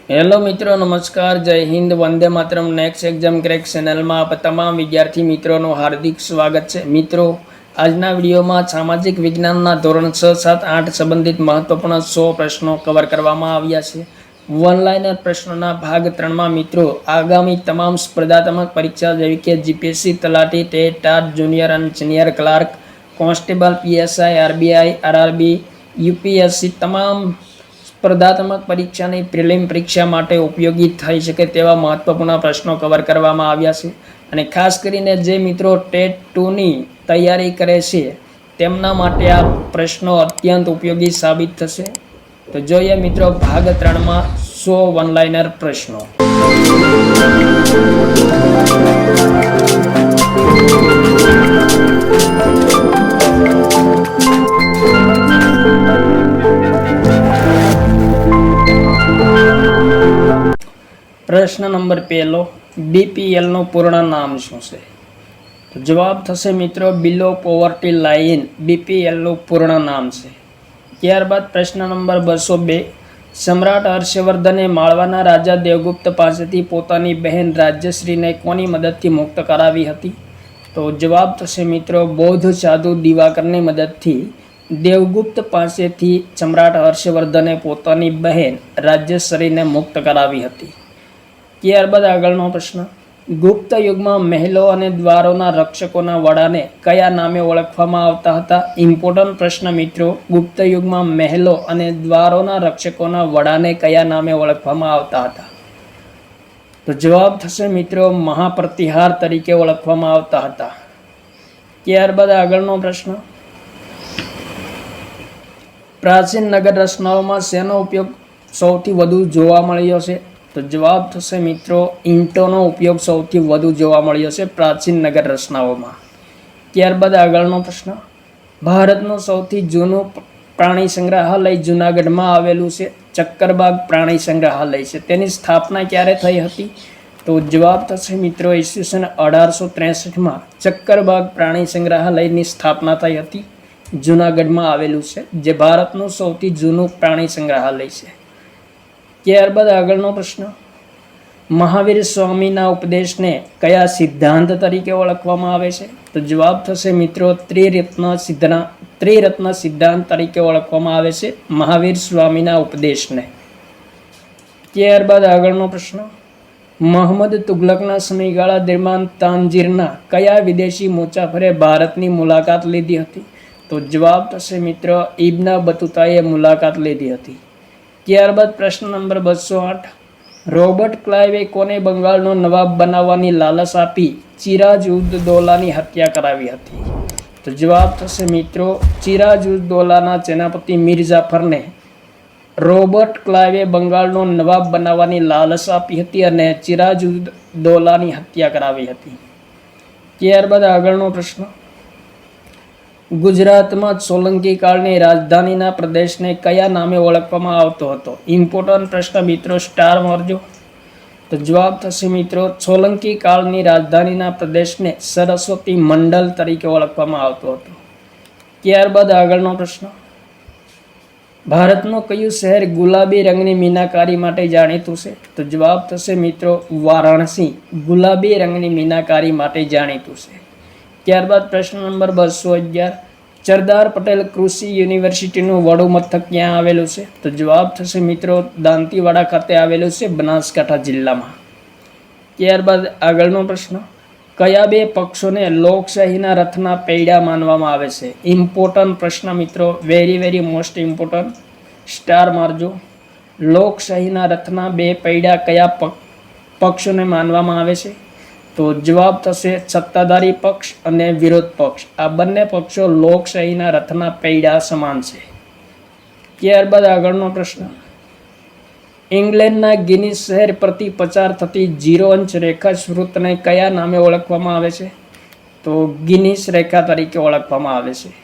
Hello મિત્રો, નમસ્કાર, જય Hind, Vande Mataram. Next exam crack ચેનલમાં આપ તમામ વિદ્યાર્થી મિત્રોનું હાર્દિક સ્વાગત છે. મિત્રો, આજના વિડીયોમાં સામાજિક વિજ્ઞાનના ધોરણ 6, 7, 8 સંબંધિત મહત્વપૂર્ણ 100 પ્રશ્નો કવર કરવામાં આવ્યા છે. વન લાઇનર પ્રશ્નોના ભાગ 3માં મિત્રો આગામી તમામ સ્પર્ધાત્મક પરીક્ષા જેવી કે જીપીએસસી, તલાટી, ટેટ, ટાટ, જુનિયર અને senior clerk, constable, PSI, RBI, RRB, UPSC તમામ સ્પર્ધાત્મક પરીક્ષાની પ્રિલિમ પરીક્ષા માટે ઉપયોગી થઈ શકે તેવા મહત્વપૂર્ણ પ્રશ્નો કવર કરવામાં આવ્યા છે. અને ખાસ કરીને જે મિત્રો ટેટ 2ની તૈયારી કરે છે તેમના માટે આ પ્રશ્નો અત્યંત ઉપયોગી સાબિત થશે. તો જોઈએ મિત્રો ભાગ 3માં 100 વન લાઇનર પ્રશ્નો. પ્રશ્ન નંબર 1, બીપીએલનું પૂર્ણ નામ શું છે? તો જવાબ થશે મિત્રો બિલો પોવર્ટી લાઇન બીપીએલનું પૂર્ણ નામ છે. ત્યારબાદ પ્રશ્ન નંબર 202, સમ્રાટ હર્ષવર્ધને માળવાના રાજા દેવગુપ્ત પાસેથી પોતાની બહેન રાજ્યશ્રીને કોની મદદથી મુક્ત કરાવી હતી? તો જવાબ થશે મિત્રો બૌદ્ધ સાધુ દિવાકરની મદદથી દેવગુપ્ત પાસેથી સમ્રાટ હર્ષવર્ધને પોતાની બહેન રાજ્યશ્રીને મુક્ત કરાવી હતી. ત્યારબાદ આગળનો પ્રશ્ન, ગુપ્ત યુગમાં મહેલો અને દ્વારોના રક્ષકોના વડાને કયા નામે ઓળખવામાં આવતા હતા? ઇમ્પોર્ટન્ટ પ્રશ્ન મિત્રો, ગુપ્ત યુગમાં મહેલો અને દ્વારોના રક્ષકોના વડાને કયા નામે ઓળખવામાં આવતા હતા? તો જવાબ થશે મિત્રો મહાપ્રતિહાર તરીકે ઓળખવામાં આવતા હતા. ત્યારબાદ આગળનો પ્રશ્ન, પ્રાચીન નગર રચનાઓમાં શેનો ઉપયોગ સૌથી વધુ જોવા મળ્યો છે? તો જવાબ થશે મિત્રો ઈંટોનો ઉપયોગ સૌથી વધુ જોવા મળ્યો છે પ્રાચીન નગર રચનાઓમાં. ત્યારબાદ આગળનો પ્રશ્ન, ભારતનું સૌથી જૂનું પ્રાણી સંગ્રહાલય જૂનાગઢમાં આવેલું છે. ચક્કરબાગ પ્રાણી સંગ્રહાલય છે. તેની સ્થાપના ક્યારે થઈ હતી? તો જવાબ થશે મિત્રો ઈસવીસન 1863માં ચક્કરબાગ પ્રાણી સંગ્રહાલયની સ્થાપના થઈ હતી. જૂનાગઢમાં આવેલું છે, જે ભારતનું સૌથી જૂનું પ્રાણી સંગ્રહાલય છે. ત્યારબાદ આગળનો પ્રશ્ન, મહાવીર સ્વામીના ઉપદેશને કયા સિદ્ધાંત તરીકે ઓળખવામાં આવે છે? તો જવાબ થશે મિત્રો ત્રિરત્ન સિદ્ધાંત તરીકે ઓળખવામાં આવે છે મહાવીર સ્વામીના ઉપદેશને. ત્યારબાદ આગળનો પ્રશ્ન, મોહમ્મદ તુગલકના સમયગાળા દરમિયાન તાંજીરના કયા વિદેશી મુસાફરે ભારતની મુલાકાત લીધી હતી? તો જવાબ થશે મિત્રો ઇબ્ન બતુતાએ મુલાકાત લીધી હતી. ત્યારબાદ પ્રશ્ન નંબર 208, રોબર્ટ ક્લાઇવે કોને બંગાળનો નવાબ બનાવવાની લાલચ આપી ચિરાજ ઉદ દૌલાની હત્યા કરાવી હતી? તો જવાબ થશે મિત્રો ચિરાજ ઉદ દૌલાના સેનાપતિ મીર જાફરને રોબર્ટ ક્લાઇવે બંગાળનો નવાબ બનાવવાની લાલચ આપી હતી અને ચિરાજ ઉદ દૌલાની હત્યા કરાવી હતી. ત્યારબાદ આગળનો પ્રશ્ન, ગુજરાતમાં સોલંકી કાળની રાજધાનીના પ્રદેશને કયા નામે ઓળખવામાં આવતો હતો? ઇમ્પોર્ટન્ટ પ્રશ્ન મિત્રો, સ્ટાર મારજો. તો જવાબ થશે મિત્રો સોલંકી કાળની રાજધાનીના પ્રદેશને સરસ્વતી મંડલ તરીકે ઓળખવામાં આવતો હતો. ત્યારબાદ આગળનો પ્રશ્ન, ભારતનું કયું શહેર ગુલાબી રંગની મીનાકારી માટે જાણીતું છે? તો જવાબ થશે મિત્રો વારાણસી ગુલાબી રંગની મીનાકારી માટે જાણીતું છે. ત્યારબાદ પ્રશ્ન નંબર 211, સરદાર પટેલ કૃષિ યુનિવર્સિટીનું વડું મથક ક્યાં આવેલું છે? તો જવાબ થશે મિત્રો દાંતીવાડા ખાતે આવેલું છે બનાસકાંઠા જિલ્લામાં. ત્યારબાદ આગળનો પ્રશ્ન, કયા બે પક્ષોને લોકશાહીના રથના પૈડા માનવામાં આવે છે? ઇમ્પોર્ટન્ટ પ્રશ્ન મિત્રો, વેરી મોસ્ટ ઇમ્પોર્ટન્ટ, સ્ટાર મારજો. લોકશાહીના રથના બે પૈડા કયા પક્ષોને માનવામાં આવે છે? તો જવાબ થશે સત્તાધારી પક્ષ અને વિરોધ પક્ષ. આ બંને પક્ષો લોકશાહીના રથના પૈડા સમાન છે. ત્યારબાદ આગળનો પ્રશ્ન, ઇંગ્લેન્ડના ગિનીસ શહેર પરથી પસાર થતી 0 અંશ રેખા સ્વૃતને કયા નામે ઓળખવામાં આવે છે? તો ગિનીસ રેખા તરીકે ઓળખવામાં આવે છે.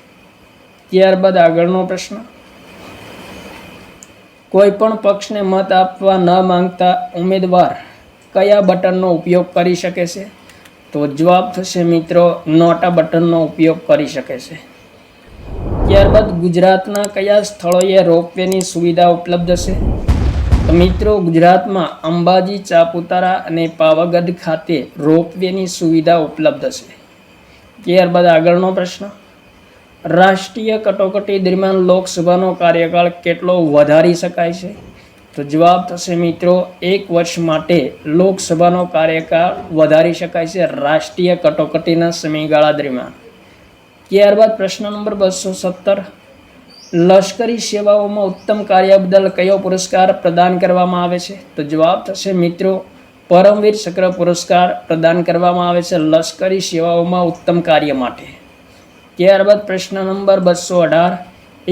ત્યારબાદ આગળનો પ્રશ્ન, કોઈ પણ પક્ષને મત આપવા ન માંગતા ઉમેદવાર કયા બટનનો ઉપયોગ કરી શકે છે? તો જવાબ થશે મિત્રો નોટા બટનનો ઉપયોગ કરી શકે છે. ત્યારબાદ ગુજરાતના કયા સ્થળોએ રોપવેની સુવિધા ઉપલબ્ધ છે? તો મિત્રો, ગુજરાતમાં અંબાજી, સાપુતારા અને પાવાગઢ ખાતે રોપવેની સુવિધા ઉપલબ્ધ છે. ત્યારબાદ આગળનો પ્રશ્ન, રાષ્ટ્રીય કટોકટી દરમિયાન લોકસભાનો કાર્યકાળ કેટલો વધારી શકાય છે? તો જવાબ થશે મિત્રો 1 વર્ષ માટે લોકસભાનો કાર્યકાળ વધારી શકાય છે રાષ્ટ્રીય કટોકટીના સમયગાળા દરમિયાન. ત્યારબાદ પ્રશ્ન નંબર 217, લશ્કરી સેવાઓમાં ઉત્તમ કાર્ય બદલ કયો પુરસ્કાર પ્રદાન કરવામાં આવે છે? તો જવાબ થશે મિત્રો પરમવીર ચક્ર પુરસ્કાર પ્રદાન કરવામાં આવે છે લશ્કરી સેવાઓમાં ઉત્તમ કાર્ય માટે. ત્યારબાદ પ્રશ્ન નંબર 218,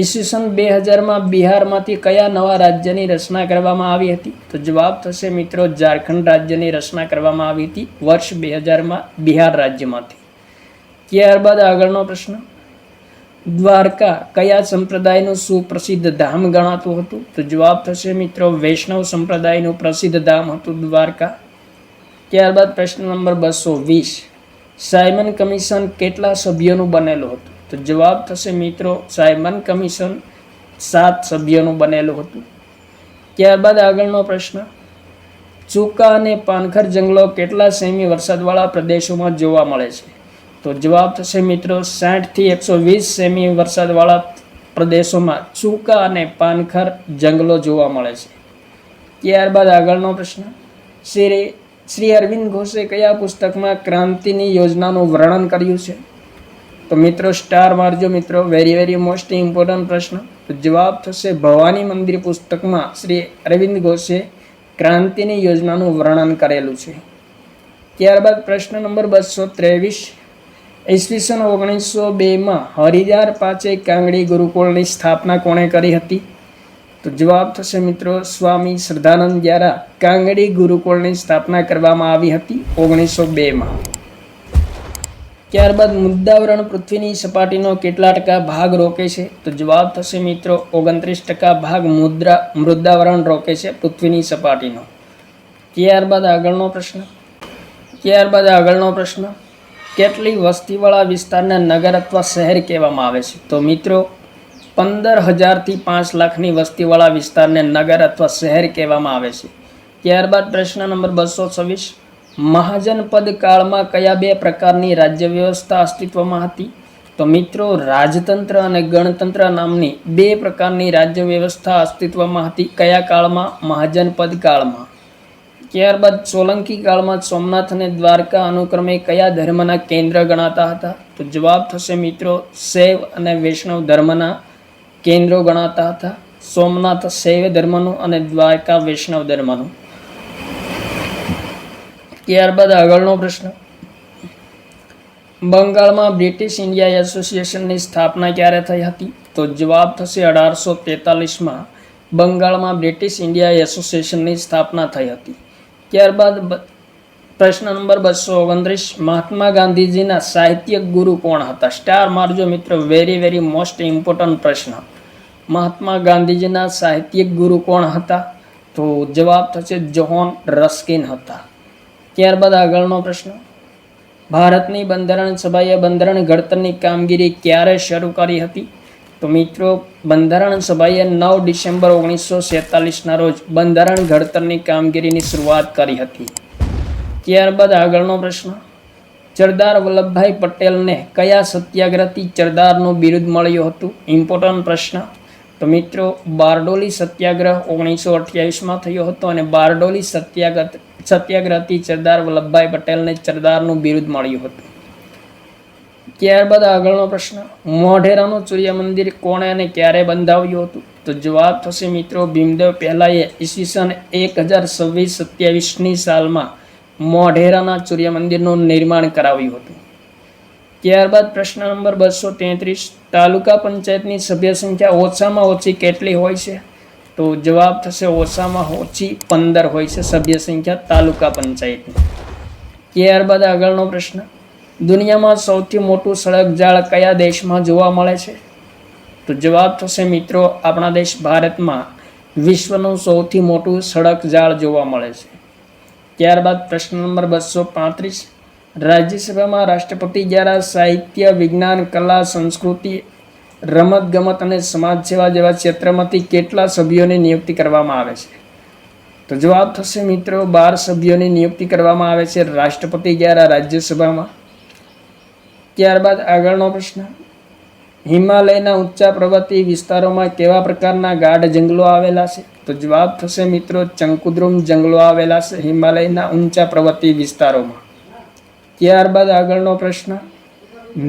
ઈસવીસન 2000માં બિહારમાંથી કયા નવા રાજ્યની રચના કરવામાં આવી હતી? તો જવાબ થશે મિત્રો ઝારખંડ રાજ્યની રચના કરવામાં આવી હતી વર્ષ 2000માં બિહાર રાજ્યમાંથી. ત્યારબાદ આગળનો પ્રશ્ન, દ્વારકા કયા સંપ્રદાયનું સુપ્રસિદ્ધ ધામ ગણાતું હતું? તો જવાબ થશે મિત્રો વૈષ્ણવ સંપ્રદાયનું પ્રસિદ્ધ ધામ હતું દ્વારકા. ત્યારબાદ પ્રશ્ન નંબર 220, સાયમન કમિશન કેટલા સભ્યોનું બનેલું હતું? તો જવાબ થશે મિત્રો સાયમન કમિશન 7 સભ્યોનું બનેલું હતું. ત્યારબાદ આગળનો પ્રશ્ન, ચૂકા અને પાનખર જંગલો કેટલા સેમી વરસાદવાળા પ્રદેશોમાં જોવા મળે છે? તો જવાબ થશે મિત્રો 60 થી 120 સેમી વરસાદવાળા પ્રદેશોમાં ચૂકા અને પાનખર જંગલો જોવા મળે છે. ત્યારબાદ આગળનો પ્રશ્ન, શ્રી અરવિંદ ઘોષે કયા પુસ્તકમાં ક્રાંતિની યોજનાનું વર્ણન કર્યું છે? તો મિત્રો સ્ટાર મારજો મિત્રો, વેરી મોસ્ટ ઇમ્પોર્ટન્ટ પ્રશ્ન. તો જવાબ થશે ભવાની મંદિર પુસ્તકમાં શ્રી અરવિંદ ઘોષે ક્રાંતિની યોજનાનું વર્ણન કરેલું છે. ત્યારબાદ પ્રશ્ન નંબર 223, ઈસવીસન 1902માં હરિદ્વાર પાસે કાંગડી ગુરુકુળની સ્થાપના કોણે કરી હતી? તો જવાબ થશે મિત્રો સ્વામી શ્રદ્ધાનંદ દ્વારા કાંગડી ગુરુકુળની સ્થાપના કરવામાં આવી હતી 1902માં. ત્યારબાદ મુદ્રાવરણ પૃથ્વીની સપાટીનો કેટલા ટકા ભાગ રોકે છે? તો જવાબ થશે મિત્રો 29% ભાગ મૃદાવરણ રોકે છે પૃથ્વીની સપાટીનો. ત્યારબાદ આગળનો પ્રશ્ન, કેટલી વસ્તીવાળા વિસ્તારને નગર અથવા શહેર કહેવામાં આવે છે? તો મિત્રો 15,000 થી 5 લાખની વસ્તીવાળા વિસ્તારને નગર અથવા શહેર કહેવામાં આવે છે. ત્યારબાદ પ્રશ્ન નંબર 226, મહાજનપદ કાળમાં કયા 2 પ્રકારની રાજ્ય વ્યવસ્થા અસ્તિત્વમાં હતી? તો મિત્રો રાજતંત્ર અને ગણતંત્ર નામની 2 પ્રકારની રાજ્ય વ્યવસ્થા અસ્તિત્વમાં હતી. કયા કાળમાં? મહાજનપદ કાળમાં. ત્યારબાદ સોલંકી કાળમાં સોમનાથ અને દ્વારકા અનુક્રમે કયા ધર્મના કેન્દ્ર ગણાતા હતા? તો જવાબ થશે મિત્રો શૈવ અને વૈષ્ણવ ધર્મના કેન્દ્રો ગણાતા હતા. સોમનાથ શૈવ ધર્મનું અને દ્વારકા વૈષ્ણવ ધર્મનું. ત્યારબાદ આગળનો પ્રશ્ન, બંગાળમાં બ્રિટિશ ઇન્ડિયા એસોસિએશનની સ્થાપના ક્યારે થઈ હતી? તો જવાબ થશે 1843માં બંગાળમાં બ્રિટિશ ઇન્ડિયા એસોસિએશનની સ્થાપના થઈ હતી. ત્યારબાદ પ્રશ્ન નંબર 229, મહાત્મા ગાંધીજીના સાહિત્યિક ગુરુ કોણ હતા? સ્ટાર મારજો મિત્રો, વેરી મોસ્ટ ઇમ્પોર્ટન્ટ પ્રશ્ન. મહાત્મા ગાંધીજીના સાહિત્યિક ગુરુ કોણ હતા? તો જવાબ થશે જ્હોન રસ્કિન હતા. ત્યારબાદ આગળનો પ્રશ્ન, ભારતની બંધારણ સભાએ બંધારણ ઘડતરની કામગીરી ક્યારે શરૂ કરી હતી? તો મિત્રો બંધારણ સભાએ 9 ડિસેમ્બર 1947ના રોજ બંધારણ ઘડતરની કામગીરીની શરૂઆત કરી હતી. ત્યારબાદ આગળનો પ્રશ્ન, સરદાર વલ્લભભાઈ પટેલને કયા સત્યાગ્રહથી સરદારનું બિરુદ મળ્યું હતું? ઇમ્પોર્ટન્ટ પ્રશ્ન. તો મિત્રો બારડોલી સત્યાગ્રહ 1928માં થયો હતો અને બારડોલી સત્યાગ્રહથી સરદાર વલ્લભભાઈ પટેલને સરદારનું બિરુદ મળ્યું હતું. ત્યારબાદ આગળનો પ્રશ્ન, મોઢેરાનું સૂર્ય મંદિર કોણે અને ક્યારે બંધાવ્યું હતું? તો જવાબ થશે મિત્રો ભીમદેવ પહેલાએ ઈસવીસન 1026-27ની સાલમાં મોઢેરાના સૂર્ય મંદિરનું નિર્માણ કરાવ્યું હતું. ત્યારબાદ પ્રશ્ન નંબર 233, તાલુકા પંચાયતની સભ્ય સંખ્યા ઓછામાં ઓછી કેટલી હોય છે? તો જવાબ થશે ઓછામાં ઓછી 15 હોય છે સભ્ય સંખ્યા તાલુકા પંચાયતની. ત્યારબાદ આગળનો પ્રશ્ન, દુનિયામાં સૌથી મોટું સડક જાળ કયા દેશમાં જોવા મળે છે? તો જવાબ થશે મિત્રો આપણા દેશ ભારતમાં વિશ્વનું સૌથી મોટું સડક જાળ જોવા મળે છે. ત્યારબાદ પ્રશ્ન નંબર 235, રાજ્યસભામાં રાષ્ટ્રપતિ દ્વારા સાહિત્ય, વિજ્ઞાન, કલા, સંસ્કૃતિ, રમત ગમત અને સમાજ સેવા જેવા ક્ષેત્રમાંથી કેટલા સભ્યોની નિયુક્તિ કરવામાં આવે છે? તો જવાબ થશે મિત્રો 12 સભ્યોની નિયુક્તિ કરવામાં આવે છે રાષ્ટ્રપતિ દ્વારા રાજ્યસભામાં. ત્યારબાદ આગળનો પ્રશ્ન, હિમાલયના ઊંચા પર્વતીય વિસ્તારોમાં કેવા પ્રકારના ગાઢ જંગલો આવેલા છે? તો જવાબ થશે મિત્રો ચંકુદ્રુમ જંગલો આવેલા છે હિમાલયના ઊંચા પર્વતીય વિસ્તારોમાં. ત્યારબાદ આગળનો પ્રશ્ન,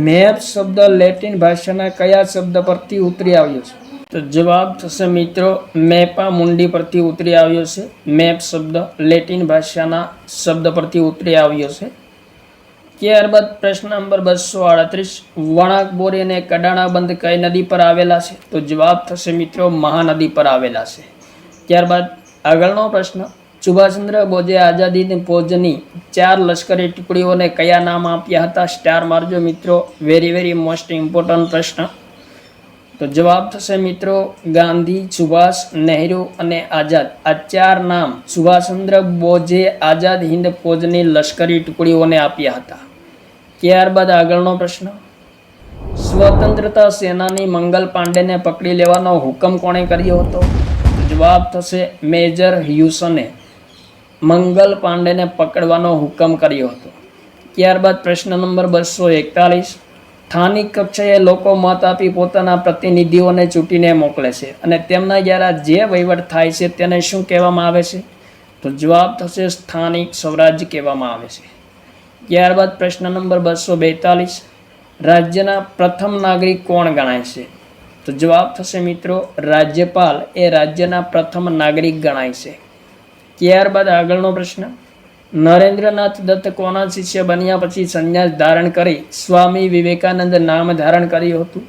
મેપ શબ્દ લેટિન ભાષાના કયા શબ્દ પરથી ઉતરી આવ્યો છે? તો જવાબ થશે મિત્રો મેપા મુંડી પરથી ઉતરી આવ્યો છે. મેપ શબ્દ લેટિન ભાષાના શબ્દ પરથી ઉતરી આવ્યો છે. ત્યારબાદ પ્રશ્ન નંબર 238, વણાકબોરી અને કડાણાબંધ કઈ નદી પર આવેલા છે? તો જવાબ થશે મિત્રો મહાનદી પર આવેલા છે. ત્યારબાદ આગળનો પ્રશ્ન, સુભાષચંદ્ર બોઝે આઝાદી ફૌજની 4 લશ્કરી ટુકડીઓને કયા નામ આપ્યા હતા? સ્ટાર મારજો મિત્રો, વેરી મોસ્ટ ઇમ્પોર્ટન્ટ પ્રશ્ન. તો જવાબ થશે મિત્રો ગાંધી, સુભાષ, નહેરુ અને આઝાદ. આ 4 નામ સુભાષચંદ્ર બોઝે આઝાદ હિન્દ ફૌજની લશ્કરી ટુકડીઓને આપ્યા હતા. ત્યારબાદ આગળનો પ્રશ્ન, સ્વતંત્રતા સેનાની મંગલ પાંડેને પકડી લેવાનો હુકમ કોણે કર્યો હતો? જવાબ થશે મેજર હ્યુસને મંગલ પાંડેને પકડવાનો હુકમ કર્યો હતો. ત્યારબાદ પ્રશ્ન નંબર 241, સ્થાનિક કક્ષાએ લોકો મત આપી પોતાના પ્રતિનિધિઓને ચૂંટીને મોકલે છે અને તેમના દ્વારા જે વહીવટ થાય છે તેને શું કહેવામાં આવે છે? તો જવાબ થશે સ્થાનિક સ્વરાજ્ય કહેવામાં આવે છે. ત્યારબાદ પ્રશ્ન નંબર 242, રાજ્યના પ્રથમ નાગરિક કોણ ગણાય છે? તો જવાબ થશે મિત્રો રાજ્યપાલ એ રાજ્યના પ્રથમ નાગરિક ગણાય છે. ત્યારબાદ આગળનો પ્રશ્ન, નરેન્દ્રનાથ દત્ત કોના શિષ્ય બન્યા પછી સંન્યાસ ધારણ કરી સ્વામી વિવેકાનંદ નામ ધારણ કર્યું હતું?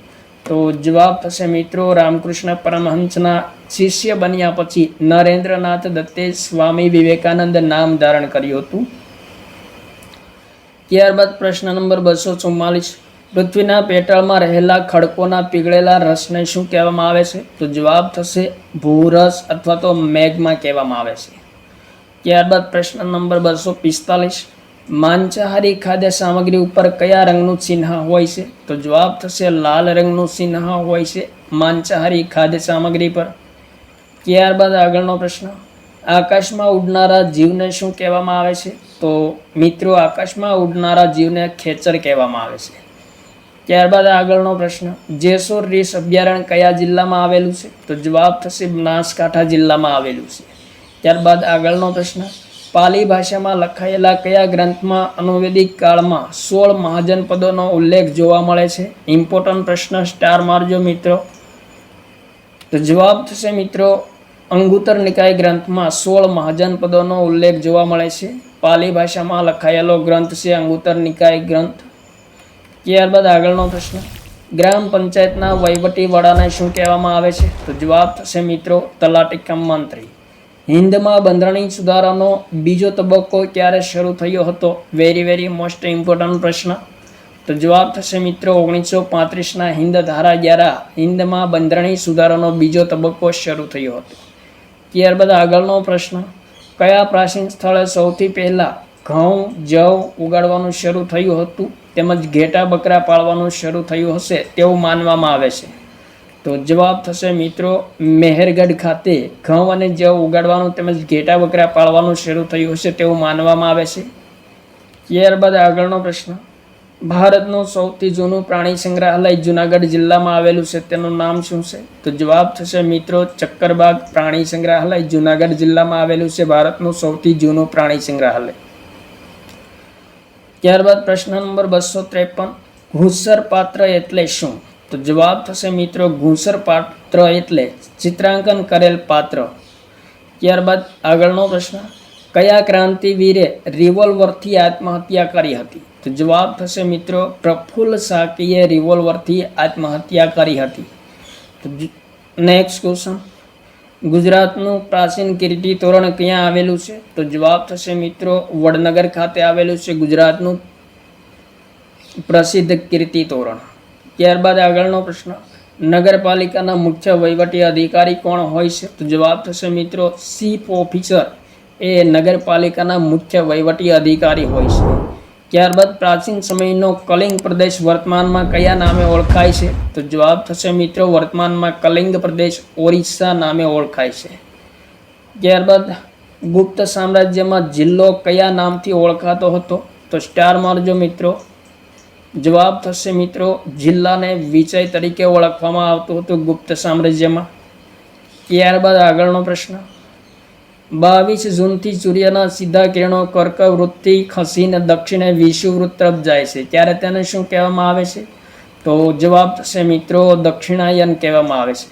તો જવાબ થશે મિત્રો રામકૃષ્ણ પરમહંસના શિષ્ય બન્યા પછી નરેન્દ્રનાથ દત્તે સ્વામી વિવેકાનંદ નામ ધારણ કર્યું હતું. ત્યારબાદ પ્રશ્ન નંબર 244, પૃથ્વીના પેટાળમાં રહેલા ખડકોના પીગળેલા રસને શું કહેવામાં આવે છે? તો જવાબ થશે ભૂરસ અથવા તો મેગ્મા કહેવામાં આવે છે. ત્યારબાદ પ્રશ્ન નંબર 245, માંસાહારી ખાદ્ય સામગ્રી ઉપર કયા રંગનું ચિહ્ન હોય છે? તો જવાબ થશે લાલ રંગનું ચિહ્ન હોય છે માંસાહારી ખાદ્ય સામગ્રી પર. ત્યારબાદ આગળનો પ્રશ્ન, આકાશમાં ઉડનારા જીવને શું કહેવામાં આવે છે? તો મિત્રો આકાશમાં ઉડનારા જીવને ખેચર કહેવામાં આવે છે. ત્યારબાદ આગળનો પ્રશ્ન, જેસોર રીંછ અભયારણ્ય કયા જિલ્લામાં આવેલું છે? તો જવાબ થશે બનાસકાંઠા જિલ્લામાં આવેલું છે. ત્યારબાદ આગળનો પ્રશ્ન, પાલી ભાષામાં લખાયેલા કયા ગ્રંથમાં અનુવેદિક કાળમાં 16 મહાજનપદોનો ઉલ્લેખ જોવા મળે છે? ઇમ્પોર્ટન્ટ પ્રશ્ન, સ્ટાર મારજો મિત્રો. તો જવાબ થશે મિત્રો અંગુત્તર નિકાય ગ્રંથમાં 16 મહાજનપદોનો ઉલ્લેખ જોવા મળે છે. પાલી ભાષામાં લખાયેલો ગ્રંથ છે અંગુત્તર નિકાય ગ્રંથ. ત્યારબાદ આગળનો પ્રશ્ન, ગ્રામ પંચાયતના વહીવટી વડાને શું કહેવામાં આવે છે? તો જવાબ થશે મિત્રો તલાટી કમ મંત્રી. હિન્દમાં બંધારણીય સુધારાનો બીજો તબક્કો ક્યારે શરૂ થયો હતો? વેરી મોસ્ટ ઇમ્પોર્ટન્ટ પ્રશ્ન. તો જવાબ થશે મિત્રો 1935ના હિન્દ ધારા દ્વારા હિન્દમાં બંધારણીય સુધારાનો બીજો તબક્કો શરૂ થયો હતો. ત્યારબાદ આગળનો પ્રશ્ન, કયા પ્રાચીન સ્થળે સૌથી પહેલાં ઘઉં જવ ઉગાડવાનું શરૂ થયું હતું તેમજ ઘેટા બકરા પાળવાનું શરૂ થયું હશે તેવું માનવામાં આવે છે? તો જવાબ થશે મિત્રો મહેરગઢ ખાતે ઘઉં અને જવ ઉગાડવાનું તેમજ ઘેટા બકરા પાળવાનું શરૂ થયું હશે તેવું માનવામાં આવે છે. ત્યારબાદ આગળનો પ્રશ્ન, ભારતનું સૌથી જૂનું પ્રાણી સંગ્રહાલય જુનાગઢ જિલ્લામાં આવેલું છે તેનું નામ શું છે? તો જવાબ થશે મિત્રો ચક્કરબાગ પ્રાણી સંગ્રહાલય જુનાગઢ જિલ્લામાં આવેલું છે ભારતનું સૌથી જૂનું પ્રાણી સંગ્રહાલય. ત્યારબાદ પ્રશ્ન નંબર 253, ઘૂસર પાત્ર એટલે શું? તો જવાબ થશે મિત્રો ઘૂસર પાત્ર એટલે ચિત્રાંકન કરેલ પાત્ર. ત્યારબાદ આગળનો પ્રશ્ન, કયા ક્રાંતિવીરે રિવોલ્વરથી આત્મહત્યા કરી હતી? તો જવાબ થશે મિત્રો પ્રફુલ્લ સાકીએ રિવોલ્વરથી આત્મહત્યા કરી હતી. તો નેક્સ્ટ ક્વેશ્ચન, ગુજરાતનું પ્રાચીન કીર્તિ તોરણ ક્યાં આવેલું છે? તો જવાબ થશે મિત્રો વડનગર ખાતે આવેલું છે ગુજરાતનું પ્રસિદ્ધ કીર્તિ તોરણ. ત્યારબાદ આગળનો પ્રશ્ન, નગરપાલિકાના મુખ્ય વહીવટી અધિકારી કોણ હોય છે? તો જવાબ થશે મિત્રો ચીફ ઓફિસર એ નગરપાલિકાના મુખ્ય વહીવટી અધિકારી હોય છે. ત્યારબાદ પ્રાચીન સમયનો કલિંગ પ્રદેશ વર્તમાનમાં કયા નામે ઓળખાય છે? તો જવાબ થશે મિત્રો વર્તમાનમાં કલિંગ પ્રદેશ ઓરિસ્સા નામે ઓળખાય છે. ત્યારબાદ ગુપ્ત સામ્રાજ્યમાં જિલ્લો કયા નામથી ઓળખાતો હતો? તો સ્ટાર મારજો મિત્રો. જવાબ થશે મિત્રો જિલ્લાને વિજય તરીકે ઓળખવામાં આવતું હતું ગુપ્ત સામ્રાજ્યમાં. ત્યારબાદ આગળનો પ્રશ્ન, 22 જૂનથી સૂર્યના સીધા કિરણો કર્કવૃત્તથી ખસીને દક્ષિણે વિષુવવૃત્ત તરફ જાય છે ત્યારે તેને શું કહેવામાં આવે છે? તો જવાબ થશે મિત્રો દક્ષિણાયન કહેવામાં આવે છે.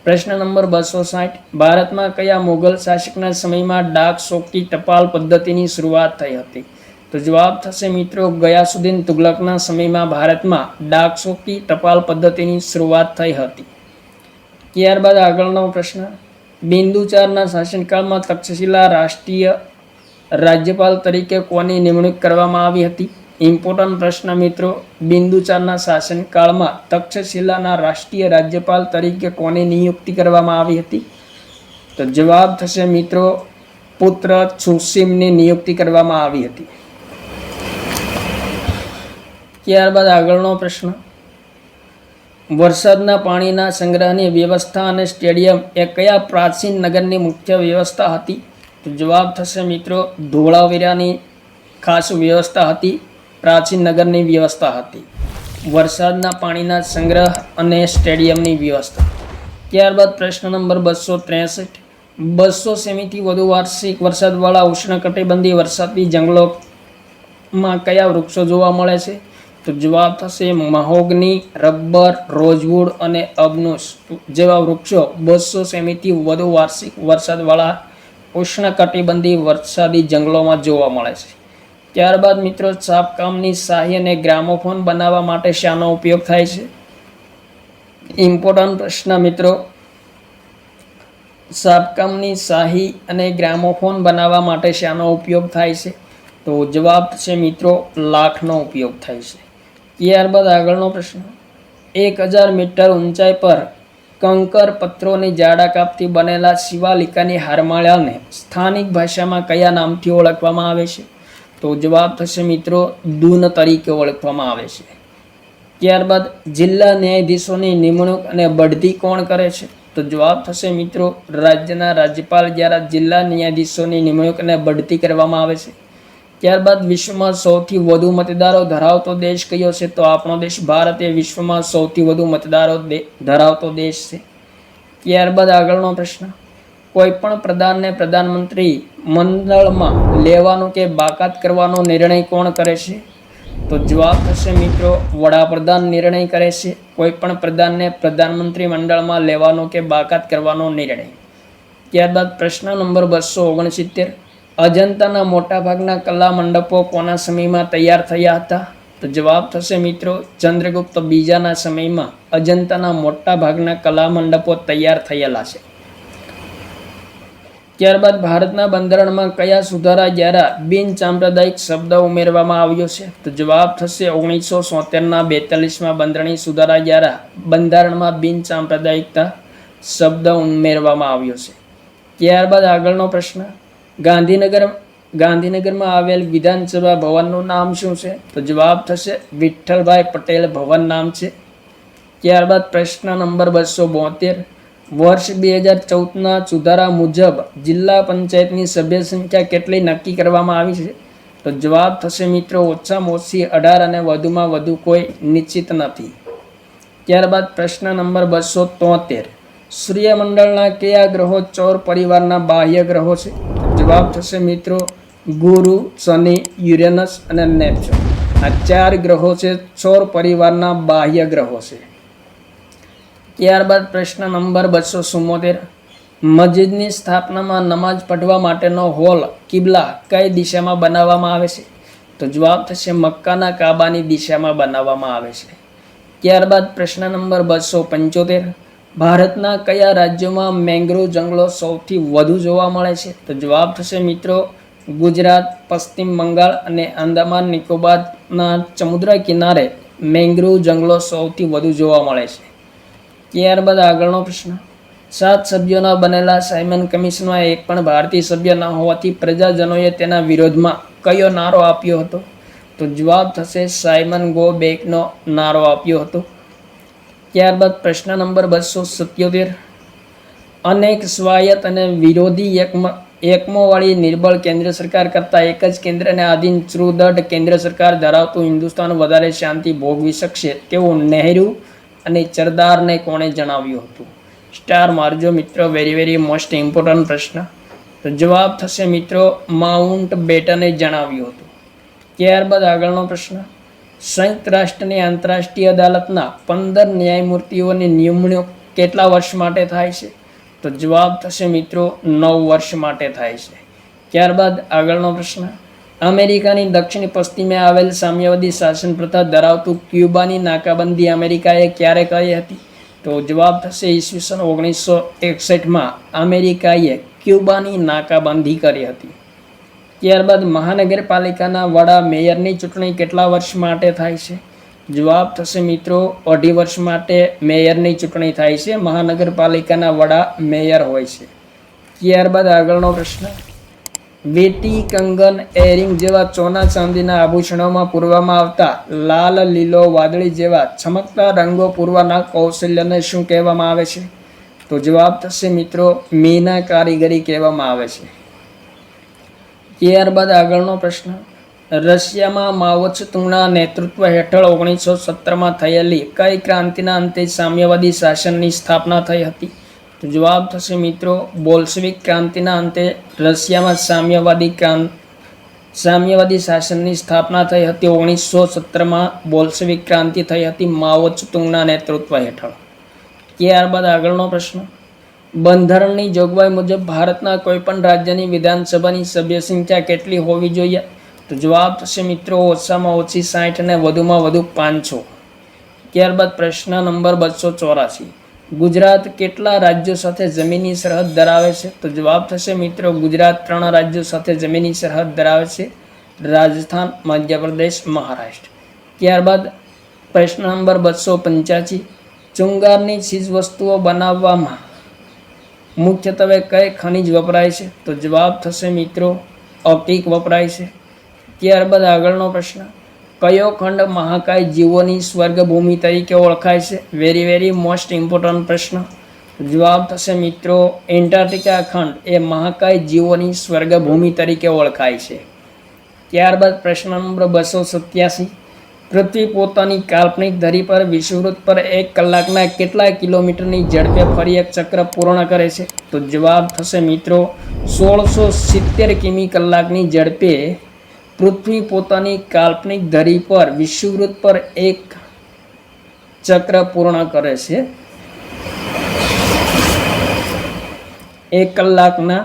પ્રશ્ન નંબર 260, ભારતમાં કયા મુઘલ શાસકના સમયમાં ડાક સોકી ટપાલ પદ્ધતિની શરૂઆત થઈ હતી? તો જવાબ થશે મિત્રો ગયાસુદ્દીન તુગલકના સમયમાં ભારતમાં ડાક સોકી ટપાલ પદ્ધતિની શરૂઆત થઈ હતી. ત્યારબાદ આગળનો પ્રશ્ન, બિંદુચારના શાસનકાળમાં તક્ષશિલા રાષ્ટ્રીય રાજ્યપાલ તરીકે કોની નિમણૂક કરવામાં આવી હતી? ઇમ્પોર્ટન્ટ પ્રશ્ન મિત્રો, બિંદુચારના શાસનકાળમાં તક્ષશિલાના રાષ્ટ્રીય રાજ્યપાલ તરીકે કોની નિયુક્તિ કરવામાં આવી હતી? તો જવાબ થશે મિત્રો પુત્ર છુસિમની નિયુક્તિ કરવામાં આવી હતી. ત્યારબાદ આગળનો પ્રશ્ન, વરસાદના પાણીના સંગ્રહની વ્યવસ્થા અને સ્ટેડિયમ એ કયા પ્રાચીન નગરની મુખ્ય વ્યવસ્થા હતી? તો જવાબ થશે મિત્રો ધોળાવીરાની ખાસ વ્યવસ્થા હતી, પ્રાચીન નગરની વ્યવસ્થા હતી વરસાદના પાણીના સંગ્રહ અને સ્ટેડિયમની વ્યવસ્થા. ત્યારબાદ પ્રશ્ન નંબર 263, 200 સેમીથી વધુ વાર્ષિક વરસાદવાળા ઉષ્ણકટિબંધીય વરસાદી જંગલોમાં કયા વૃક્ષો જોવા મળે છે? તો જવાબ થશે મહોગની, રબર, રોઝવુડ અને અબનુસ જેવા વૃક્ષો 200 સેમીથી વધુ વાર્ષિક વરસાદવાળા ઉષ્ણકટિબંધીય વરસાદી જંગલોમાં જોવા મળે છે. ત્યારબાદ મિત્રો છાપકામની શાહી અને ગ્રામોફોન બનાવવા માટે શાનો ઉપયોગ થાય છે? ઇમ્પોર્ટન્ટ પ્રશ્ન મિત્રો, છાપકામની શાહી અને ગ્રામોફોન બનાવવા માટે શાનો ઉપયોગ થાય છે? તો જવાબ છે મિત્રો લાખનો ઉપયોગ થાય છે. ત્યારબાદ આગળનો પ્રશ્ન, 1000 મીટર ઊંચાઈ પર કંકર પથ્થરોની જાડા કાપથી બનેલા શિવાલિકાની હારમાળાને સ્થાનિક ભાષામાં કયા નામથી ઓળખવામાં આવે છે? તો જવાબ થશે મિત્રો દૂન તરીકે ઓળખવામાં આવે છે. ત્યારબાદ જિલ્લા ન્યાયાધીશોની નિમણૂક અને બઢતી કોણ કરે છે? તો જવાબ થશે મિત્રો રાજ્યના રાજ્યપાલ દ્વારા જિલ્લા ન્યાયાધીશોની નિમણૂક અને બઢતી કરવામાં આવે છે. ત્યારબાદ વિશ્વમાં સૌથી વધુ મતદારો ધરાવતો દેશ કયો છે? તો આપણો દેશ ભારત એ વિશ્વમાં સૌથી વધુ મતદારો ધરાવતો દેશ છે. ત્યારબાદ આગળનો પ્રશ્ન, કોઈ પણ પ્રધાનને પ્રધાનમંત્રી મંડળમાં લેવાનો કે બાકાત કરવાનો નિર્ણય કોણ કરે છે? તો જવાબ થશે મિત્રો વડાપ્રધાન નિર્ણય કરે છે કોઈ પણ પ્રધાનને પ્રધાનમંત્રી મંડળમાં લેવાનો કે બાકાત કરવાનો નિર્ણય. ત્યારબાદ પ્રશ્ન નંબર 269, અજંતાના મોટાભાગના કલા મંડપો કોના સમયમાં તૈયાર થયા હતા? તો જવાબ થશે મિત્રો ચંદ્રગુપ્ત બીજાના સમયમાં અજંતાના મોટાભાગના કલા મંડપો તૈયાર થયેલા છે. ત્યારબાદ ભારતના બંધારણમાં કયા સુધારા દ્વારા બિન સાંપ્રદાયિક શબ્દ ઉમેરવામાં આવ્યો છે? તો જવાબ થશે 1973ના 42માં બંધારણીય સુધારા દ્વારા બંધારણમાં બિન સાંપ્રદાયિકતા શબ્દ ઉમેરવામાં આવ્યો છે. ત્યારબાદ આગળનો પ્રશ્ન, ગાંધીનગરમાં આવેલ વિધાનસભા ભવનનું નામ શું છે? તો જવાબ થશે વિઠ્ઠલભાઈ પટેલ ભવન નામ છે. ત્યારબાદ પ્રશ્ન નંબર 272, વર્ષ 2014ના સુધારા મુજબ જિલ્લા પંચાયતની સભ્ય સંખ્યા કેટલી નક્કી કરવામાં આવી છે? તો જવાબ થશે મિત્રો ઓછામાં ઓછી 18 અને વધુમાં વધુ કોઈ નિશ્ચિત નથી. ત્યારબાદ પ્રશ્ન નંબર 273, સૂર્યમંડળના કયા ગ્રહો ચોર પરિવારના બાહ્ય ગ્રહો છે? જવાબ થશે મિત્રો ગુરુ, શનિ, યુરેનસ અને નેપચ્યુન. આ 4 ગ્રહો છે ચોર પરિવારના બાહ્ય ગ્રહો છે. ત્યારબાદ પ્રશ્ન નંબર 274, મસ્જિદની સ્થાપનામાં નમાઝ પઢવા માટેનો હોલ કિબલા કઈ દિશામાં બનાવવામાં આવે છે? તો જવાબ થશે મક્કાના કાબાની દિશામાં બનાવવામાં આવે છે. ત્યારબાદ પ્રશ્ન નંબર 275, ભારતના કયા રાજ્યોમાં મેંગ્રોવ જંગલો સૌથી વધુ જોવા મળે છે? તો જવાબ થશે મિત્રો ગુજરાત, પશ્ચિમ બંગાળ અને આંદામાન નિકોબારના સમુદ્ર કિનારે મેંગ્રોવ જંગલો સૌથી વધુ જોવા મળે છે. ત્યારબાદ આગળનો પ્રશ્ન, 7 સભ્યોના બનેલા સાયમન કમિશનમાં એક પણ ભારતીય સભ્ય ન હોવાથી પ્રજાજનોએ તેના વિરોધમાં કયો નારો આપ્યો હતો? તો જવાબ થશે સાયમન ગો બેકનો નારો આપ્યો હતો. ત્યારબાદ પ્રશ્ન નંબર 277, અનેક સ્વાયત્ત અને વિરોધી એકમોવાળી નિર્બળ કેન્દ્ર સરકાર કરતાં એક જ કેન્દ્રને આધીન સુદૃઢ કેન્દ્ર સરકાર ધરાવતું હિન્દુસ્તાન વધારે શાંતિ ભોગવી શકશે તેવું નહેરુ અને સરદારને કોણે જણાવ્યું હતું? સ્ટાર મારજો મિત્રો, વેરી મોસ્ટ ઇમ્પોર્ટન્ટ પ્રશ્ન. તો જવાબ થશે મિત્રો માઉન્ટ બેટને જણાવ્યું હતું. ત્યારબાદ આગળનો પ્રશ્ન, સંયુક્ત રાષ્ટ્રની આંતરરાષ્ટ્રીય અદાલતના 15 ન્યાયમૂર્તિઓની નિમણૂક કેટલા વર્ષ માટે થાય છે? તો જવાબ થશે મિત્રો 9 વર્ષ માટે થાય છે. ત્યારબાદ આગળનો પ્રશ્ન, અમેરિકાની દક્ષિણ પશ્ચિમે આવેલ સામ્યવાદી શાસન પ્રથા ધરાવતું ક્યુબાની નાકાબંધી અમેરિકાએ ક્યારે કરી હતી? તો જવાબ થશે ઈસવીસન 1961માં અમેરિકાએ ક્યુબાની નાકાબંધી કરી હતી. ત્યારબાદ મહાનગરપાલિકાના વડા મેયરની ચૂંટણી કેટલા વર્ષ માટે થાય છે? જવાબ થશે મિત્રો 2.5 વર્ષ માટે મેયરની ચૂંટણી થાય છે. મહાનગરપાલિકાના વડા મેયર હોય છે. ત્યારબાદ આગળનો પ્રશ્ન, વેટી, કંગન, એરિંગ જેવા સોના ચાંદીના આભૂષણોમાં પૂરવામાં આવતા લાલ, લીલો, વાદળી જેવા ચમકતા રંગો પૂરવાના કૌશલ્યને શું કહેવામાં આવે છે? તો જવાબ થશે મિત્રો મીના કારીગરી કહેવામાં આવે છે. ત્યારબાદ આગળનો પ્રશ્ન, રશિયામાં માઓ ત્સે-તુંગના નેતૃત્વ હેઠળ 1917માં થયેલી કઈ ક્રાંતિના અંતે સામ્યવાદી શાસનની સ્થાપના થઈ હતી? તો જવાબ થશે મિત્રો બોલ્શેવિક ક્રાંતિના અંતે રશિયામાં સામ્યવાદી શાસનની સ્થાપના થઈ હતી. 1917માં બોલ્શેવિક ક્રાંતિ થઈ હતી માઓ ત્સે-તુંગના નેતૃત્વ હેઠળ. ત્યારબાદ આગળનો પ્રશ્ન, બંધારણની જોગવાઈ મુજબ ભારતના કોઈપણ રાજ્યની વિધાનસભાની સભ્ય સંખ્યા કેટલી હોવી જોઈએ? તો જવાબ થશે મિત્રો ઓછામાં ઓછી 60 અને વધુમાં વધુ 500. ત્યારબાદ પ્રશ્ન નંબર 284, ગુજરાત કેટલા રાજ્યો સાથે જમીની સરહદ ધરાવે છે? તો જવાબ થશે મિત્રો ગુજરાત 3 રાજ્યો સાથે જમીની સરહદ ધરાવે છે, રાજસ્થાન, મધ્યપ્રદેશ, મહારાષ્ટ્ર. ત્યારબાદ પ્રશ્ન નંબર 285, ચુંગારની ચીજવસ્તુઓ બનાવવામાં મુખ્યત્વે કઈ ખનિજ વપરાય છે? તો જવાબ થશે મિત્રો ઓકિક વપરાય છે. ત્યારબાદ આગળનો પ્રશ્ન, કયો ખંડ મહાકાય જીવોની સ્વર્ગભૂમિ તરીકે ઓળખાય છે? વેરી મોસ્ટ ઇમ્પોર્ટન્ટ પ્રશ્ન. જવાબ થશે મિત્રો એન્ટાર્કટિકા ખંડ એ મહાકાય જીવોની સ્વર્ગભૂમિ તરીકે ઓળખાય છે. ત્યારબાદ પ્રશ્ન નંબર 287, પૃથ્વી પોતાની કાલ્પનિક ધરી પર વિષુવવૃત્ત પર 1 કલાકના કેટલા કિલોમીટરની ઝડપે ફરી એક ચક્ર પૂર્ણ કરે છે? તો જવાબ થશે મિત્રો 1670 કિમી કલાકની ઝડપે પૃથ્વી પોતાની કાલ્પનિક ધરી પર વિષુવવૃત્ત પર 1 ચક્ર પૂર્ણ કરે છે. 1 કલાકના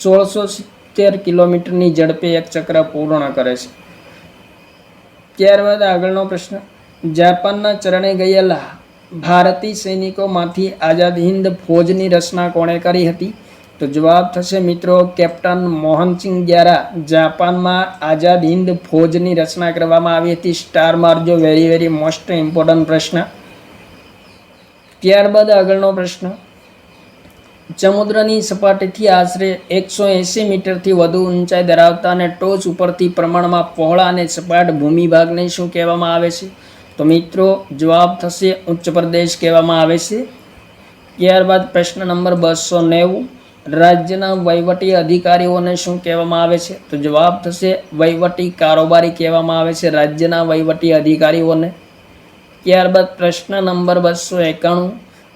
1670 કિલોમીટરની ઝડપે 1 ચક્ર પૂર્ણ કરે છે. ત્યારબાદ આગળનો પ્રશ્ન, જાપાનના ચરણે ગયેલા ભારતીય સૈનિકોમાંથી આઝાદ હિન્દ ફૌજની રચના કોણે કરી હતી? તો જવાબ થશે મિત્રો કેપ્ટન મોહનસિંહ દ્વારા જાપાનમાં આઝાદ હિન્દ ફૌજની રચના કરવામાં આવી હતી. સ્ટાર મારજો, વેરી મોસ્ટ ઇમ્પોર્ટન્ટ પ્રશ્ન. ત્યારબાદ આગળનો પ્રશ્ન, સમુદ્રની સપાટીથી આશરે 180 મીટરથી વધુ ઊંચાઈ ધરાવતા અને ટોચ ઉપરથી પ્રમાણમાં પહોળા અને સપાટ ભૂમિભાગને શું કહેવામાં આવે છે? તો મિત્રો જવાબ થશે ઉચ્ચ પ્રદેશ કહેવામાં આવે છે. ત્યારબાદ પ્રશ્ન નંબર 290, રાજ્યના વહીવટી અધિકારીઓને શું કહેવામાં આવે છે? તો જવાબ થશે વહીવટી કારોબારી કહેવામાં આવે છે રાજ્યના વહીવટી અધિકારીઓને. ત્યારબાદ પ્રશ્ન નંબર 291,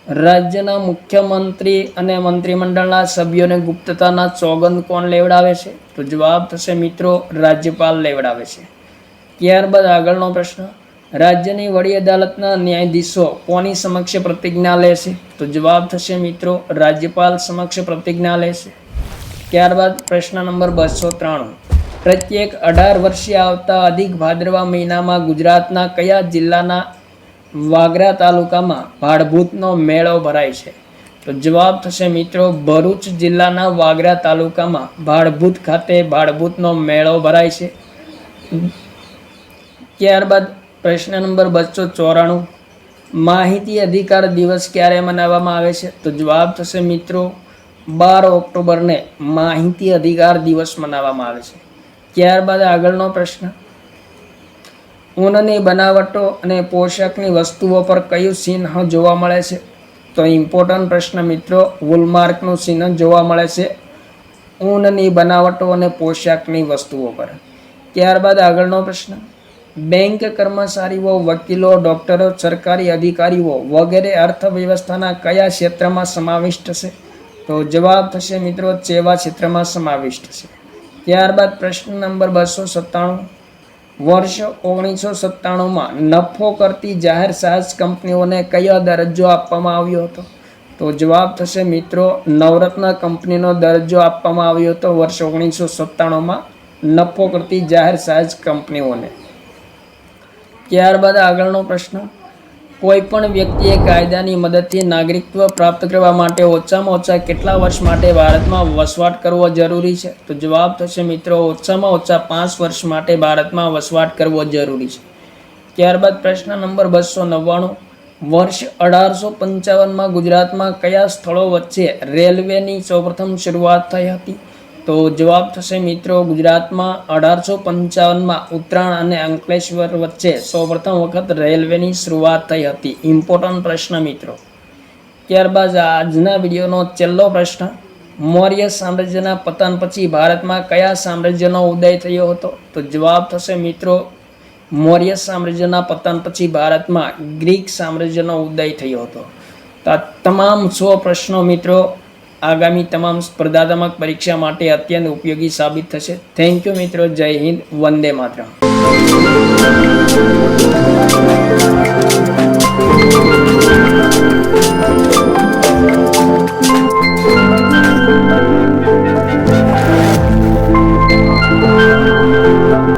રાજ્યના મુખ્યમંત્રી અને મંત્રીમંડળના સભ્યોને ગુપ્તતાના સોગંદ કોણ લેવડાવે છે? તો જવાબ થશે મિત્રો રાજ્યપાલ લેવડાવે છે. ત્યારબાદ આગળનો પ્રશ્ન, રાજ્યની વડી અદાલતના ન્યાયાધીશો કોની સમક્ષ પ્રતિજ્ઞા લેશે? તો જવાબ થશે મિત્રો રાજ્યપાલ સમક્ષ પ્રતિજ્ઞા લેશે. ત્યારબાદ પ્રશ્ન નંબર 293, પ્રત્યેક 18 વર્ષે આવતા અધિક ભાદરવા મહિનામાં ગુજરાતના કયા જિલ્લાના વાગરા તાલુકામાં ભાડભૂતનો મેળો ભરાય છે? તો જવાબ થશે મિત્રો ભરૂચ જિલ્લાના વાગરા તાલુકામાં ભાડભૂત ખાતે ભાડભૂતનો મેળો ભરાય છે. ત્યારબાદ પ્રશ્ન નંબર 294, માહિતી અધિકાર દિવસ ક્યારે મનાવવામાં આવે છે? તો જવાબ થશે મિત્રો 12 ઓક્ટોબરને માહિતી અધિકાર દિવસ મનાવવામાં આવે છે. ત્યારબાદ આગળનો પ્રશ્ન, ઊનની બનાવટો અને પોશાકની વસ્તુઓ પર કયું ચિહ્ન જોવા મળે છે? તો ઇમ્પોર્ટન્ટ પ્રશ્ન મિત્રો, વોલમાર્કનું ચિહ્ન જોવા મળે છે ઊનની બનાવટો અને પોશાકની વસ્તુઓ પર. ત્યારબાદ આગળનો પ્રશ્ન, બેંક કર્મચારીઓ, વકીલો, ડોક્ટરો, સરકારી અધિકારીઓ વગેરે અર્થવ્યવસ્થાના કયા ક્ષેત્રમાં સમાવિષ્ટ છે? તો જવાબ થશે મિત્રો સેવા ક્ષેત્રમાં સમાવિષ્ટ છે. ત્યારબાદ પ્રશ્ન નંબર 297, વર્ષ 1997માં નફો કરતી જાહેર સાહસ કંપનીઓને કયો દરજ્જો આપવામાં આવ્યો હતો? તો જવાબ થશે મિત્રો નવરત્ન કંપનીનો દરજ્જો આપવામાં આવ્યો હતો વર્ષ 1997માં નફો કરતી જાહેર સાહસ કંપનીઓને. ત્યારબાદ આગળનો પ્રશ્ન, કોઈ પણ વ્યક્તિએ કાયદાની મદદથી નાગરિકત્વ પ્રાપ્ત કરવા માટે ઓછામાં ઓછા કેટલા વર્ષ માટે ભારતમાં વસવાટ કરવો જરૂરી છે? તો જવાબ થશે મિત્રો ઓછામાં ઓછા 5 વર્ષ માટે ભારતમાં વસવાટ કરવો જરૂરી છે. ત્યારબાદ પ્રશ્ન નંબર 299, વર્ષ 1855માં ગુજરાતમાં કયા સ્થળો વચ્ચે રેલવેની સૌપ્રથમ શરૂઆત થઈ હતી? તો જવાબ થશે મિત્રો ગુજરાતમાં 1855માં ઉત્તરાયણ અને અંકલેશ્વર વચ્ચે સૌપ્રથમ વખત રેલવેની શરૂઆત થઈ હતી. ઇમ્પોર્ટન્ટ પ્રશ્ન મિત્રો. ત્યારબાદ આજના વિડીયોનો છેલ્લો પ્રશ્ન, મૌર્ય સામ્રાજ્યના પતન પછી ભારતમાં કયા સામ્રાજ્યનો ઉદય થયો હતો? તો જવાબ થશે મિત્રો મૌર્ય સામ્રાજ્યના પતન પછી ભારતમાં ગ્રીક સામ્રાજ્યનો ઉદય થયો હતો. તો આ તમામ 100 પ્રશ્નો મિત્રો આગામી તમામ સ્પર્ધાત્મક પરીક્ષા માટે અત્યંત ઉપયોગી સાબિત થશે. થેન્ક યુ મિત્રો. જય હિન્દ. વંદે માતરમ.